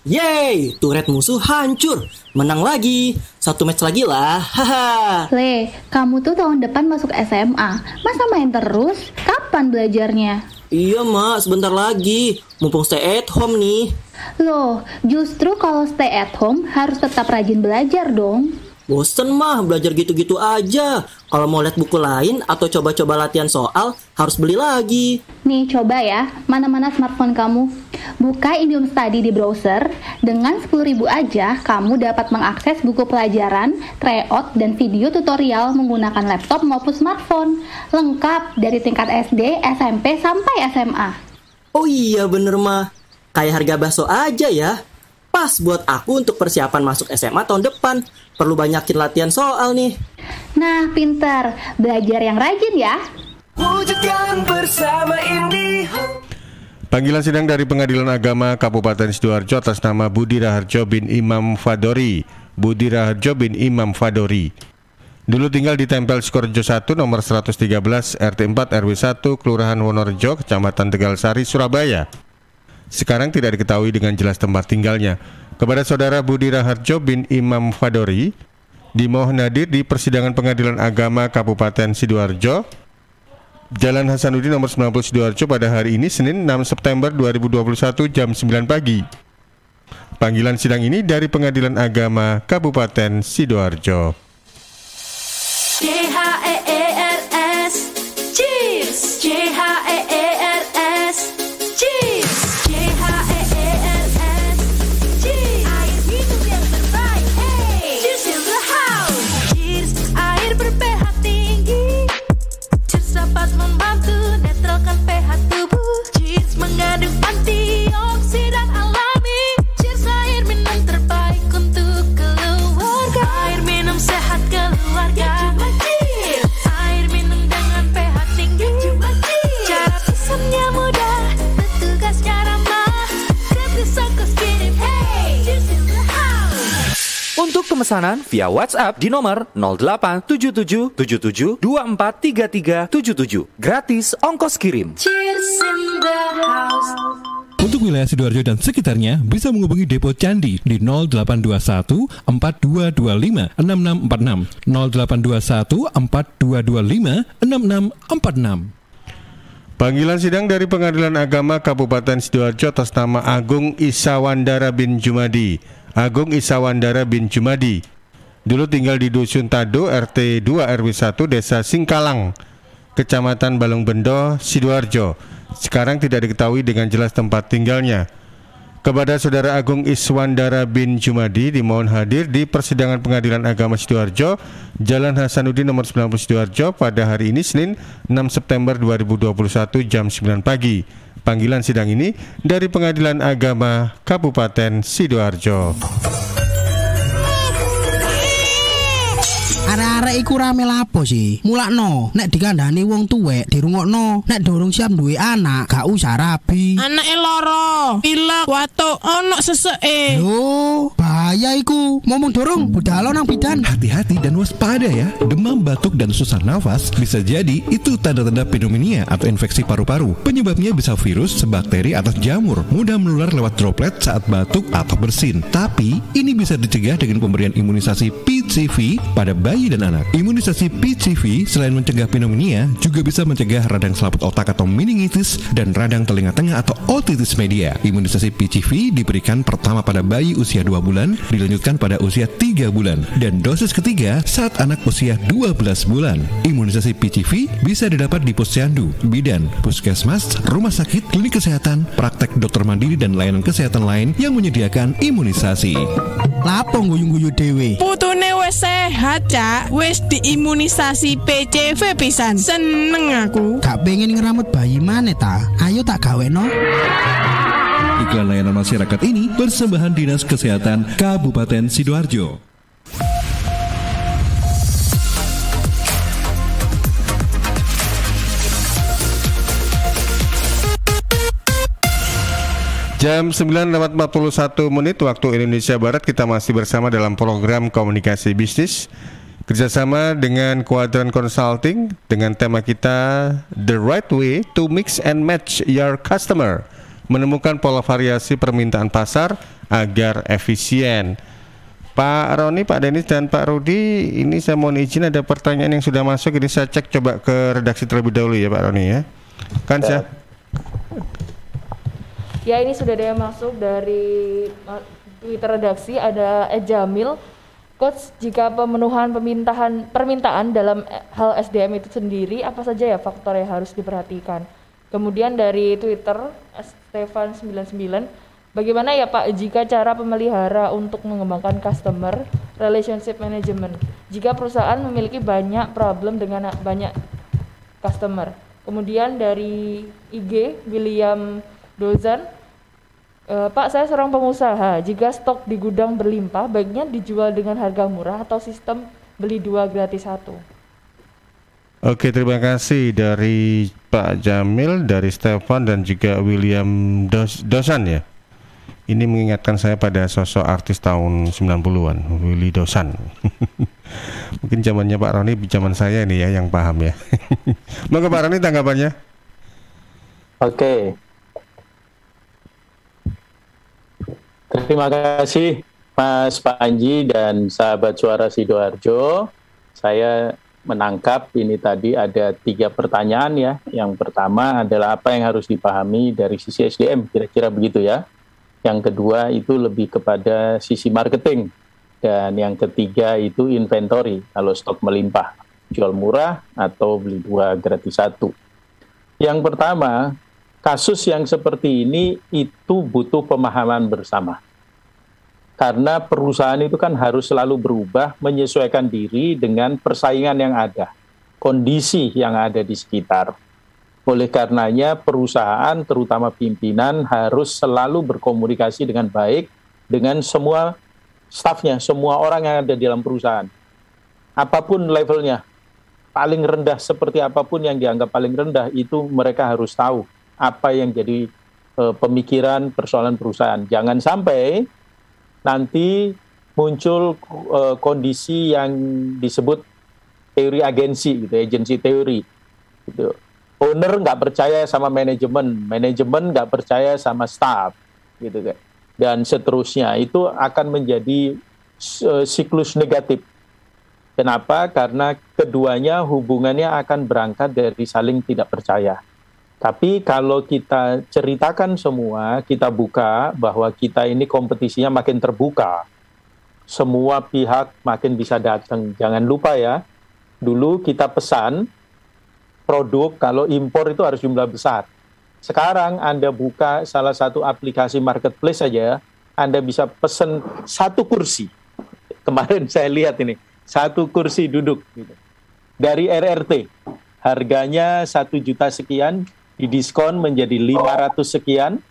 Yeay, turret musuh hancur. Menang lagi. 1 match lagi lah. Haha. Le, kamu tuh tahun depan masuk SMA. Masa main terus? Kapan belajarnya? Iya, Mak, sebentar lagi. Mumpung stay at home nih. Loh, justru kalau stay at home harus tetap rajin belajar dong. Bosen mah belajar gitu-gitu aja. Kalau mau lihat buku lain atau coba-coba latihan soal, harus beli lagi. Nih coba ya, mana-mana smartphone kamu. Buka Indium Study di browser. Dengan 10.000 aja, kamu dapat mengakses buku pelajaran, tryout, dan video tutorial menggunakan laptop maupun smartphone. Lengkap dari tingkat SD, SMP, sampai SMA. Oh iya bener mah. Kayak harga bakso aja ya. Pas buat aku untuk persiapan masuk SMA tahun depan. Perlu banyakin latihan soal nih. Nah, pinter. Belajar yang rajin ya. Wujudkan bersama IndiHome. Panggilan sidang dari Pengadilan Agama Kabupaten Sidoarjo atas nama Budi Raharjo bin Imam Fadori. Budi Raharjo bin Imam Fadori. Dulu tinggal di Tempel Sukorejo 1 nomor 113 RT 4 RW 1 Kelurahan Wonorejo, Kecamatan Tegalsari, Surabaya. Sekarang tidak diketahui dengan jelas tempat tinggalnya. Kepada saudara Budi Raharjo bin Imam Fadori, dimohon hadir di persidangan Pengadilan Agama Kabupaten Sidoarjo, Jalan Hasanuddin nomor 90 Sidoarjo pada hari ini Senin 6 September 2021 jam 9 pagi. Panggilan sidang ini dari Pengadilan Agama Kabupaten Sidoarjo. CHEERS Cheers, CHEERS Cheers, CHEERS Cheers, air minum yang terbaik. Hey, cheers in the house. Cheers, air ber-pH tinggi. Cheers dapat membantu netralkan pH tubuh. Cheers mengandung antioksidan alami. Cheers, air minum terbaik untuk keluarga. Air minum sehat keluarga. Air minum dengan pH tinggi. Cara pesannya mudah, petugasnya ramah. Gratis ongkos kirim. Hey, cheers in the house. Untuk pemesanan via WhatsApp di nomor 087777243377. Gratis ongkos kirim. Cheers in the house. Untuk wilayah Sidoarjo dan sekitarnya bisa menghubungi Depo Candi di 0821 4225 6646 0821 4225 6646. Panggilan sidang dari Pengadilan Agama Kabupaten Sidoarjo atas nama Agung Isawandara bin Jumadi. Agung Isawandara bin Jumadi. Dulu tinggal di Dusun Tado, RT 2 RW 1 Desa Singkalang, Kecamatan Balongbendo, Sidoarjo. Sekarang tidak diketahui dengan jelas tempat tinggalnya. Kepada saudara Agung Iswandara bin Jumadi dimohon hadir di persidangan Pengadilan Agama Sidoarjo, Jalan Hasanuddin nomor 90 Sidoarjo pada hari ini Senin 6 September 2021 jam 9 pagi. Panggilan sidang ini dari Pengadilan Agama Kabupaten Sidoarjo. Arek-arek iku rame lapo sih? Mulakno, nek dikandani wong tuwek dirungokno, nek durung siap duwe anak, gak usah rabi. Anake loro, pilek, watuk, ono seseke. Loh, bahaya iku. Ngomong dorong, budal nang bidan. Hati-hati dan waspada ya. Demam, batuk, dan susah nafas bisa jadi itu tanda-tanda pneumonia atau infeksi paru-paru. Penyebabnya bisa virus, bakteri, atau jamur. Mudah menular lewat droplet saat batuk atau bersin. Tapi ini bisa dicegah dengan pemberian imunisasi PCV pada bayi dan anak. Imunisasi PCV selain mencegah pneumonia juga bisa mencegah radang selaput otak atau meningitis dan radang telinga tengah atau otitis media. Imunisasi PCV diberikan pertama pada bayi usia 2 bulan, dilanjutkan pada usia 3 bulan, dan dosis ketiga saat anak usia 12 bulan. Imunisasi PCV bisa didapat di posyandu, bidan, puskesmas, rumah sakit, klinik kesehatan, praktek dokter mandiri, dan layanan kesehatan lain yang menyediakan imunisasi. Lapo guyu-guyu dewe. Putune wis sehat, Cak. Wis diimunisasi PCV pisan. Seneng aku. Gak pengen ngeramut bayi maneh ta? Ayo tak gaweno. Iklan layanan masyarakat ini persembahan Dinas Kesehatan Kabupaten Sidoarjo. Jam 9:41 waktu Indonesia Barat, kita masih bersama dalam program Komunikasi Bisnis kerjasama dengan Quadrant Consulting dengan tema kita The Right Way to Mix and Match Your Customer, menemukan pola variasi permintaan pasar agar efisien. Pak Roni, Pak Denis, dan Pak Rudi, ini saya mohon izin ada pertanyaan yang sudah masuk. Ini saya cek coba ke redaksi terlebih dahulu ya Pak Roni ya. Kan saya. Ya, ini sudah ada yang masuk dari Twitter redaksi, ada Jamil. Coach, jika pemenuhan permintaan dalam hal SDM itu sendiri, apa saja ya faktor yang harus diperhatikan? Kemudian dari Twitter, Stefan99, bagaimana ya Pak jika cara pemelihara untuk mengembangkan customer relationship management jika perusahaan memiliki banyak problem dengan banyak customer? Kemudian dari IG, William Dozan, Pak, saya seorang pengusaha. Jika stok di gudang berlimpah, baiknya dijual dengan harga murah atau sistem beli 2 gratis 1? Oke, terima kasih dari Pak Jamil, dari Stefan, dan juga William Dosan ya. Ini mengingatkan saya pada sosok artis tahun 90-an, Willy Dosan. Mungkin zamannya Pak Roni, zaman saya ini ya yang paham ya. Monggo Pak Roni tanggapannya. Oke. Terima kasih Mas Panji dan sahabat Suara Sidoarjo. Saya menangkap ini tadi ada 3 pertanyaan ya. Yang pertama adalah apa yang harus dipahami dari sisi SDM, kira-kira begitu ya. Yang kedua itu lebih kepada sisi marketing. Dan yang ketiga itu inventory, kalau stok melimpah, jual murah atau beli 2 gratis 1. Yang pertama, kasus yang seperti ini itu butuh pemahaman bersama. Karena perusahaan itu kan harus selalu berubah, menyesuaikan diri dengan persaingan yang ada, kondisi yang ada di sekitar. Oleh karenanya perusahaan, terutama pimpinan, harus selalu berkomunikasi dengan baik dengan semua stafnya, semua orang yang ada di dalam perusahaan. Apapun levelnya, paling rendah seperti apapun yang dianggap paling rendah, itu mereka harus tahu apa yang jadi pemikiran persoalan perusahaan. Jangan sampai nanti muncul kondisi yang disebut teori agensi, gitu, agensi teori. Gitu. Owner nggak percaya sama manajemen nggak percaya sama staff, gitu kan. Dan seterusnya itu akan menjadi siklus negatif. Kenapa? Karena keduanya hubungannya akan berangkat dari saling tidak percaya. Tapi kalau kita ceritakan semua, kita buka bahwa kita ini kompetisinya makin terbuka. Semua pihak makin bisa datang. Jangan lupa ya, dulu kita pesan produk kalau impor itu harus jumlah besar. Sekarang Anda buka salah satu aplikasi marketplace saja, Anda bisa pesan 1 kursi. Kemarin saya lihat ini, 1 kursi duduk. Gitu. Dari RRT, harganya 1 juta sekian, didiskon menjadi 500 sekian,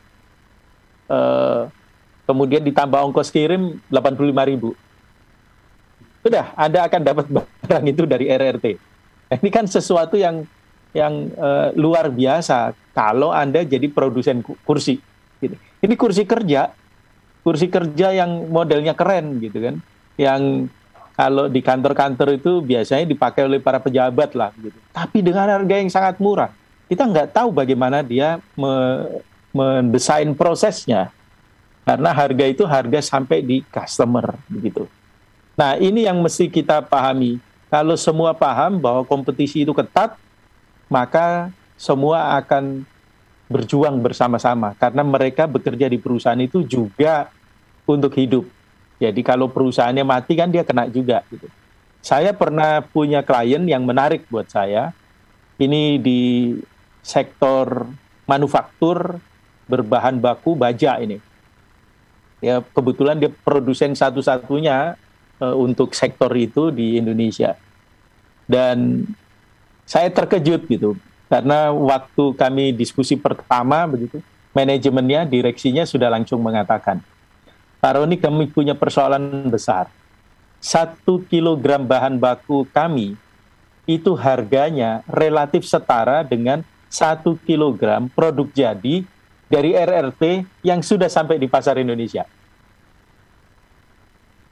kemudian ditambah ongkos kirim 85.000. Sudah, Anda akan dapat barang itu dari RRT. Ini kan sesuatu yang luar biasa kalau Anda jadi produsen kursi. Gitu. Ini kursi kerja yang modelnya keren gitu kan, yang kalau di kantor-kantor itu biasanya dipakai oleh para pejabat lah. Gitu. Tapi dengan harga yang sangat murah. Kita nggak tahu bagaimana dia mendesain prosesnya, karena harga itu harga sampai di customer begitu. Nah ini yang mesti kita pahami. Kalau semua paham bahwa kompetisi itu ketat, maka semua akan berjuang bersama-sama, karena mereka bekerja di perusahaan itu juga untuk hidup. Jadi kalau perusahaannya mati kan dia kena juga. Gitu. Saya pernah punya klien yang menarik buat saya. Ini di sektor manufaktur berbahan baku baja ini. Ya kebetulan dia produsen satu-satunya untuk sektor itu di Indonesia. Dan saya terkejut gitu karena waktu kami diskusi pertama begitu, manajemennya, direksinya sudah langsung mengatakan, Pak Roni, kami punya persoalan besar. 1 kilogram bahan baku kami itu harganya relatif setara dengan 1 kilogram produk jadi dari RRT yang sudah sampai di pasar Indonesia.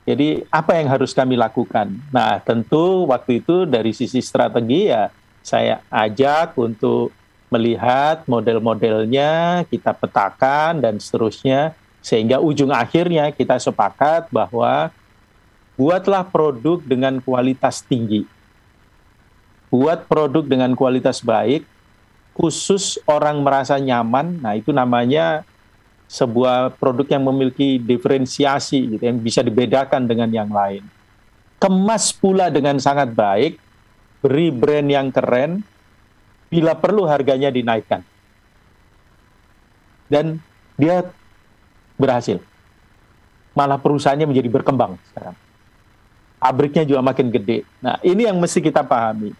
Jadi apa yang harus kami lakukan? Nah tentu waktu itu dari sisi strategi ya saya ajak untuk melihat model-modelnya, kita petakan dan seterusnya, sehingga ujung akhirnya kita sepakat bahwa buatlah produk dengan kualitas tinggi. Buat produk dengan kualitas baik, khusus orang merasa nyaman. Nah, itu namanya sebuah produk yang memiliki diferensiasi gitu, yang bisa dibedakan dengan yang lain. Kemas pula dengan sangat baik, beri brand yang keren, bila perlu harganya dinaikkan. Dan dia berhasil. Malah perusahaannya menjadi berkembang sekarang. Pabriknya juga makin gede. Nah, ini yang mesti kita pahami.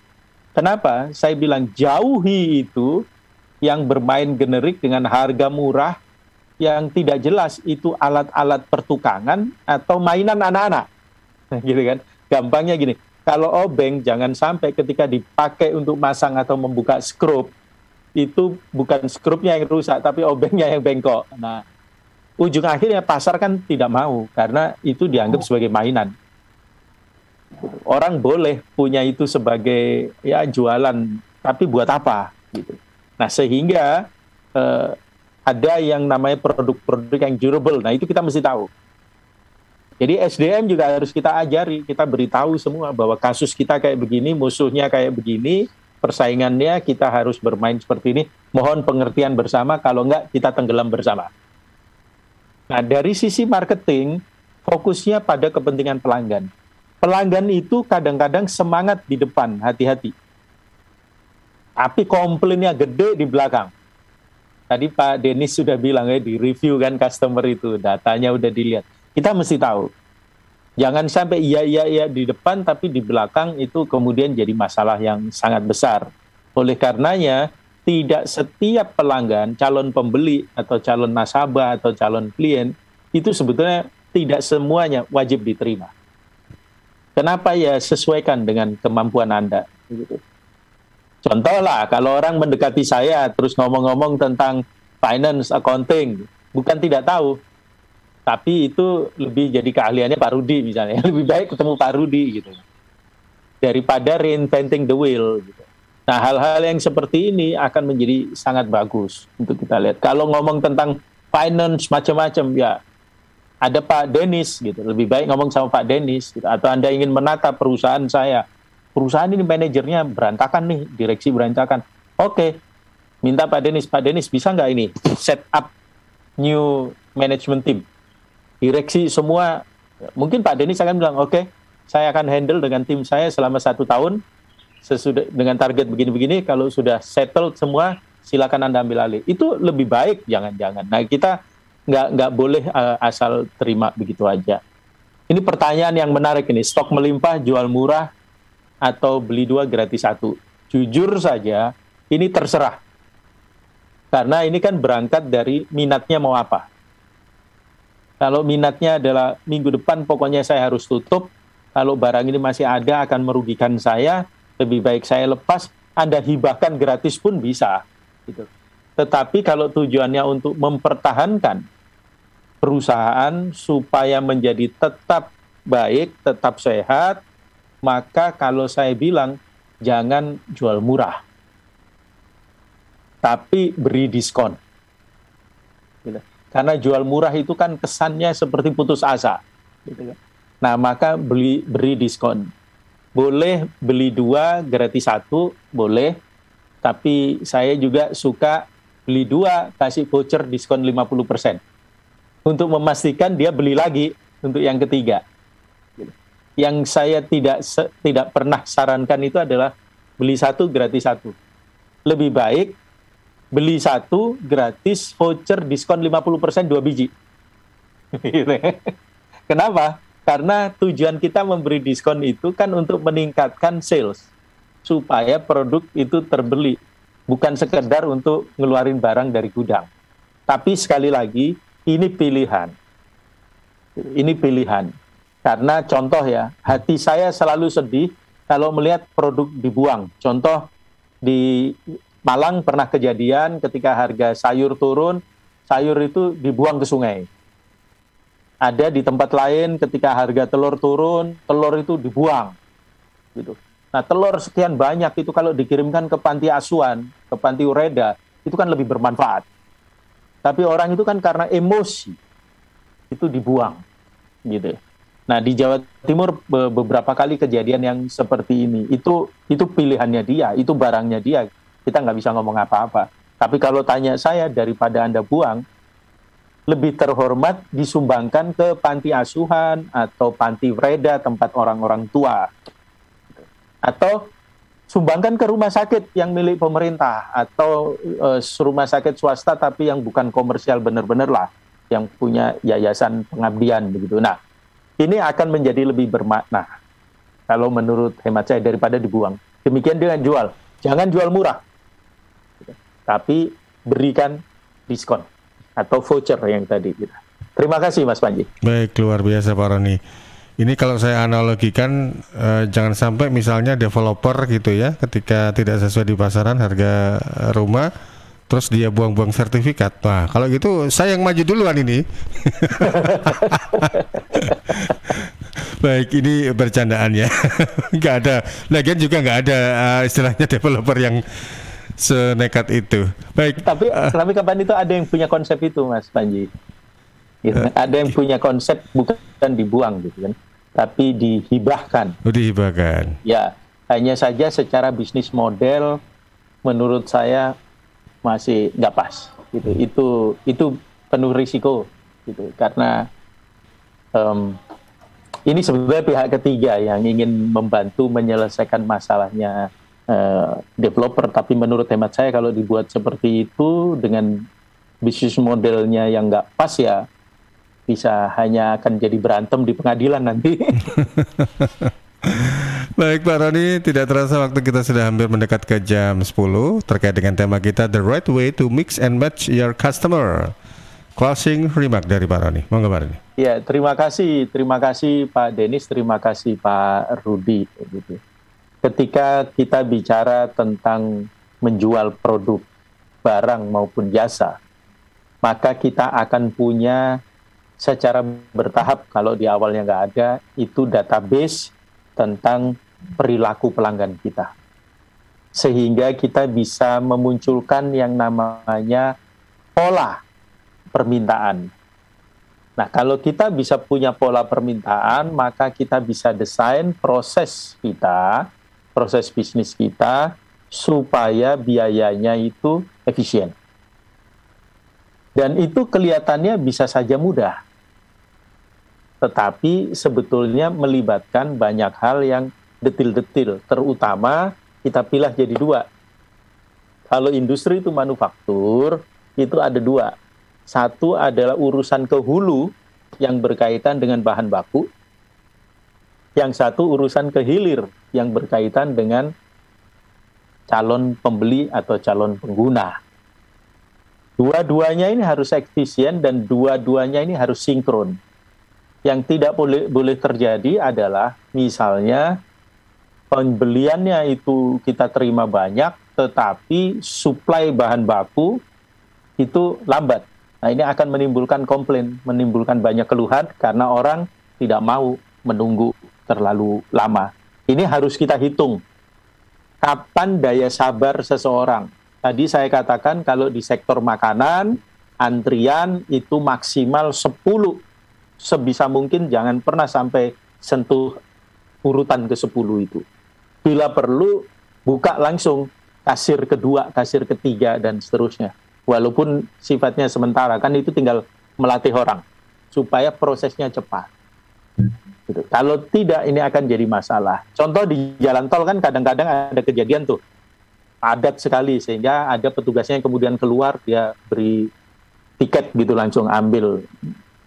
Kenapa? Saya bilang jauhi itu yang bermain generik dengan harga murah yang tidak jelas itu alat-alat pertukangan atau mainan anak-anak. Gitu kan? Gampangnya gini, kalau obeng jangan sampai ketika dipakai untuk masang atau membuka skrup, itu bukan skrupnya yang rusak, tapi obengnya yang bengkok. Nah, ujung akhirnya pasar kan tidak mau, karena itu dianggap sebagai mainan. Orang boleh punya itu sebagai ya jualan, tapi buat apa gitu. Nah, sehingga ada yang namanya produk-produk yang durable. Nah, itu kita mesti tahu. Jadi SDM juga harus kita ajari, kita beritahu semua bahwa kasus kita kayak begini, musuhnya kayak begini, persaingannya kita harus bermain seperti ini. Mohon pengertian bersama, kalau enggak kita tenggelam bersama. Nah, dari sisi marketing, fokusnya pada kepentingan pelanggan. Pelanggan itu kadang-kadang semangat di depan, hati-hati. Tapi komplainnya gede di belakang. Tadi Pak Denis sudah bilang ya, di review kan customer itu, datanya udah dilihat. Kita mesti tahu. Jangan sampai iya di depan, tapi di belakang itu kemudian jadi masalah yang sangat besar. Oleh karenanya, tidak setiap pelanggan, calon pembeli, atau calon nasabah, atau calon klien, itu sebetulnya tidak semuanya wajib diterima. Kenapa? Ya sesuaikan dengan kemampuan Anda. Contoh lah, kalau orang mendekati saya terus ngomong-ngomong tentang finance, accounting, bukan tidak tahu, tapi itu lebih jadi keahliannya Pak Rudi misalnya. Lebih baik ketemu Pak Rudi gitu, daripada reinventing the wheel. Gitu. Nah, hal-hal yang seperti ini akan menjadi sangat bagus untuk kita lihat. Kalau ngomong tentang finance macam-macam, ya ada Pak Denis gitu. Lebih baik ngomong sama Pak Denis gitu. Atau Anda ingin menata perusahaan saya. Perusahaan ini manajernya berantakan nih, direksi berantakan. Oke, minta Pak Denis bisa nggak ini set up new management team, direksi semua. Mungkin Pak Denis akan bilang, oke, saya akan handle dengan tim saya selama 1 tahun sesudah dengan target begini-begini. Kalau sudah settled semua, silakan Anda ambil alih. Itu lebih baik, jangan-jangan. Nah, kita nggak boleh asal terima begitu aja. Ini pertanyaan yang menarik ini, stok melimpah, jual murah, atau beli 2 gratis 1. Jujur saja, ini terserah. Karena ini kan berangkat dari minatnya mau apa. Kalau minatnya adalah minggu depan pokoknya saya harus tutup, kalau barang ini masih ada akan merugikan saya, lebih baik saya lepas, Anda hibahkan gratis pun bisa. Gitu. Tetapi kalau tujuannya untuk mempertahankan perusahaan supaya menjadi tetap baik, tetap sehat, maka kalau saya bilang jangan jual murah, tapi beri diskon. Gitu. Karena jual murah itu kan kesannya seperti putus asa. Gitu. Nah, maka beri diskon. Boleh beli 2 gratis 1, boleh. Tapi saya juga suka beli 2 kasih voucher diskon 50%. Untuk memastikan dia beli lagi untuk yang ketiga. Yang saya tidak pernah sarankan itu adalah beli 1 gratis 1. Lebih baik beli 1 gratis voucher diskon 50% 2 biji. Kenapa? Karena tujuan kita memberi diskon itu kan untuk meningkatkan sales, supaya produk itu terbeli, bukan sekedar untuk ngeluarin barang dari gudang. Tapi sekali lagi, ini pilihan. Ini pilihan. Karena contoh ya, hati saya selalu sedih kalau melihat produk dibuang. Contoh, di Malang pernah kejadian ketika harga sayur turun, sayur itu dibuang ke sungai. Ada di tempat lain ketika harga telur turun, telur itu dibuang. Gitu. Nah, telur sekian banyak itu kalau dikirimkan ke panti asuhan, ke panti ureda, itu kan lebih bermanfaat. Tapi orang itu kan karena emosi, itu dibuang, gitu. Nah, di Jawa Timur beberapa kali kejadian yang seperti ini. Itu pilihannya dia, itu barangnya dia. Kita nggak bisa ngomong apa-apa. Tapi kalau tanya saya, daripada Anda buang, lebih terhormat disumbangkan ke panti asuhan atau panti ureda, tempat orang-orang tua. Atau sumbangkan ke rumah sakit yang milik pemerintah atau rumah sakit swasta tapi yang bukan komersial benar-benar lah, yang punya yayasan pengabdian begitu. Nah, ini akan menjadi lebih bermakna kalau menurut hemat saya daripada dibuang. Demikian dengan jual, jangan jual murah, tapi berikan diskon atau voucher yang tadi. Terima kasih Mas Panji. Baik, luar biasa Pak Roni. Ini kalau saya analogikan, jangan sampai misalnya developer gitu ya, ketika tidak sesuai di pasaran harga rumah, terus dia buang-buang sertifikat. Nah, kalau gitu saya yang maju duluan ini. Baik, ini bercandaan ya. Nggak ada, lagian juga nggak ada istilahnya developer yang senekat itu. Baik. Tapi kapan itu ada yang punya konsep itu, Mas Panji? Gitu. Ada yang punya konsep bukan dibuang gitu kan, tapi dihibahkan. Dihibahkan. Ya, hanya saja secara bisnis model menurut saya masih nggak pas. Gitu. Itu penuh risiko gitu, karena ini sebenarnya pihak ketiga yang ingin membantu menyelesaikan masalahnya developer, tapi menurut hemat saya kalau dibuat seperti itu dengan bisnis modelnya yang nggak pas ya bisa hanya akan jadi berantem di pengadilan nanti. Baik Pak Roni, tidak terasa waktu kita sudah hampir mendekat ke jam 10 terkait dengan tema kita The Right Way to Mix and Match Your Customer. Closing remark dari Pak Roni. Monggo Pak Roni. Ya, terima kasih Pak Denis, terima kasih Pak Rudi. Gitu. Ketika kita bicara tentang menjual produk, barang maupun jasa, maka kita akan punya secara bertahap, kalau di awalnya nggak ada, itu database tentang perilaku pelanggan kita. Sehingga kita bisa memunculkan yang namanya pola permintaan. Nah, kalau kita bisa punya pola permintaan, maka kita bisa desain proses bisnis kita, supaya biayanya itu efisien. Dan itu kelihatannya bisa saja mudah. Tetapi sebetulnya melibatkan banyak hal yang detil-detil, terutama kita pilih jadi dua. Kalau industri itu manufaktur, itu ada dua. Satu adalah urusan ke hulu yang berkaitan dengan bahan baku. Yang satu urusan ke hilir yang berkaitan dengan calon pembeli atau calon pengguna. Dua-duanya ini harus efisien dan dua-duanya ini harus sinkron. Yang tidak boleh terjadi adalah misalnya pembeliannya itu kita terima banyak, tetapi suplai bahan baku itu lambat. Nah, ini akan menimbulkan komplain, menimbulkan banyak keluhan karena orang tidak mau menunggu terlalu lama. Ini harus kita hitung. Kapan daya sabar seseorang? Tadi saya katakan kalau di sektor makanan, antrian itu maksimal 10. Sebisa mungkin jangan pernah sampai sentuh urutan ke-10 itu. Bila perlu, buka langsung kasir kedua, kasir ketiga, dan seterusnya. Walaupun sifatnya sementara, kan itu tinggal melatih orang supaya prosesnya cepat. Gitu. Kalau tidak, ini akan jadi masalah. Contoh di jalan tol kan kadang-kadang ada kejadian tuh, padat sekali, sehingga ada petugasnya yang kemudian keluar, dia beri tiket gitu langsung ambil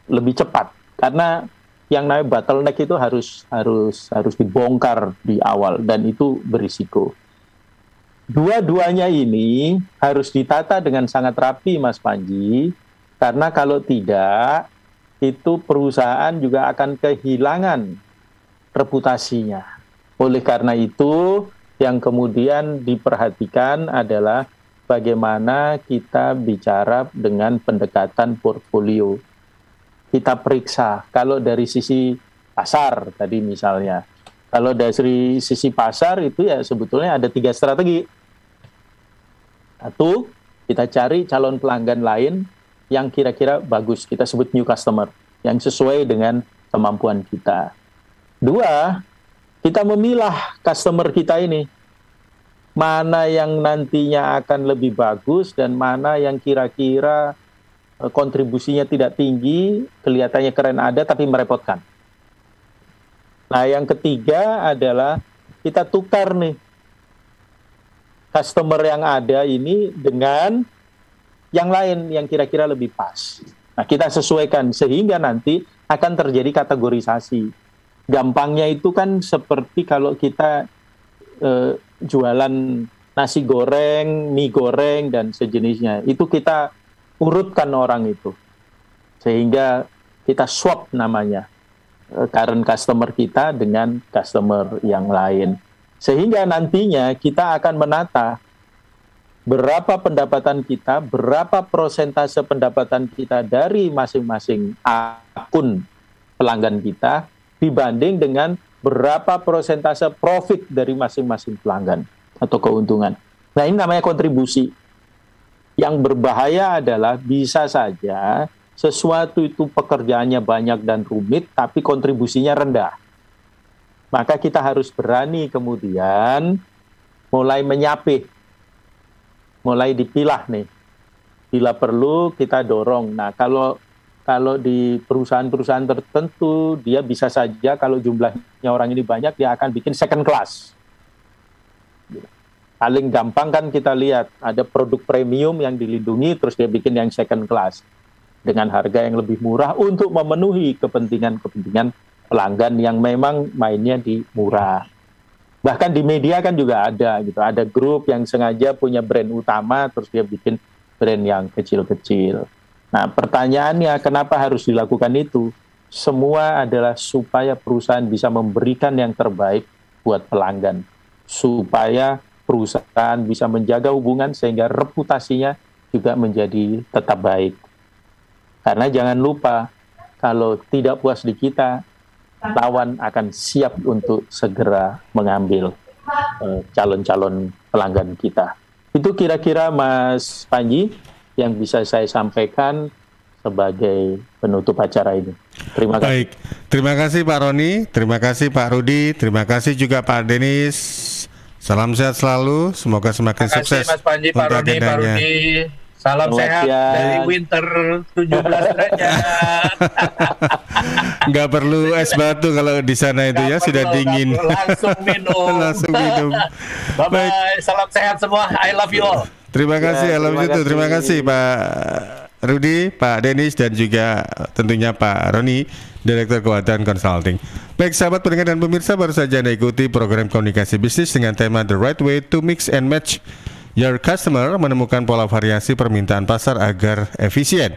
lebih cepat. Karena yang namanya bottleneck itu harus dibongkar di awal, dan itu berisiko. Dua-duanya ini harus ditata dengan sangat rapi, Mas Panji, karena kalau tidak, itu perusahaan juga akan kehilangan reputasinya. Oleh karena itu, yang kemudian diperhatikan adalah bagaimana kita bicara dengan pendekatan portfolio. Kita periksa, kalau dari sisi pasar tadi misalnya, Kalau dari sisi pasar itu ya sebetulnya ada 3 strategi. Satu, kita cari calon pelanggan lain yang kira-kira bagus, kita sebut new customer, yang sesuai dengan kemampuan kita. 2, kita memilah customer kita ini, mana yang nantinya akan lebih bagus dan mana yang kira-kira kontribusinya tidak tinggi, kelihatannya keren ada tapi merepotkan. Nah, yang ketiga adalah kita tukar nih customer yang ada ini dengan yang lain yang kira-kira lebih pas. Nah, kita sesuaikan sehingga nanti akan terjadi kategorisasi. Gampangnya itu kan seperti kalau kita jualan nasi goreng, mie goreng, dan sejenisnya. Itu kita urutkan orang itu. Sehingga kita swap namanya. Current customer kita dengan customer yang lain. Sehingga nantinya kita akan menata berapa pendapatan kita, berapa persentase pendapatan kita dari masing-masing akun pelanggan kita dibanding dengan berapa persentase profit dari masing-masing pelanggan atau keuntungan. Nah, ini namanya kontribusi. Yang berbahaya adalah bisa saja sesuatu itu pekerjaannya banyak dan rumit, tapi kontribusinya rendah. Maka kita harus berani kemudian mulai menyapih, mulai dipilah nih. Bila perlu kita dorong. Nah, kalau di perusahaan-perusahaan tertentu, dia bisa saja kalau jumlahnya orang ini banyak, dia akan bikin second class. Paling gampang kan kita lihat, ada produk premium yang dilindungi, terus dia bikin yang second class. Dengan harga yang lebih murah untuk memenuhi kepentingan pelanggan yang memang mainnya di murah. Bahkan di media kan juga ada gitu, ada grup yang sengaja punya brand utama terus dia bikin brand yang kecil-kecil. Nah, pertanyaannya kenapa harus dilakukan itu? Semua adalah supaya perusahaan bisa memberikan yang terbaik buat pelanggan, supaya perusahaan bisa menjaga hubungan sehingga reputasinya juga menjadi tetap baik. Karena jangan lupa, kalau tidak puas di kita, lawan akan siap untuk segera mengambil calon-calon pelanggan kita. Itu kira-kira Mas Panji yang bisa saya sampaikan sebagai penutup acara ini. Terima kasih. Baik, terima kasih Pak Roni, terima kasih Pak Rudi, terima kasih juga Pak Denis. Salam sehat selalu, semoga semakin sukses. Terima kasih Mas Panji, Pak Roni, Pak Rudi. Salam sehat dari winter 17 derajat. Nggak perlu es batu kalau di sana itu ya, sudah dingin. Langsung minum. Langsung minum. Bye-bye, salam sehat semua. I love you all. Terima kasih, I love you too. Terima kasih Pak Rudi, Pak Denis, dan juga tentunya Pak Roni, Direktur Keuangan Consulting. Baik sahabat pendengar dan pemirsa, baru saja Anda ikuti program komunikasi bisnis dengan tema The Right Way to Mix and Match Your Customer, menemukan pola variasi permintaan pasar agar efisien.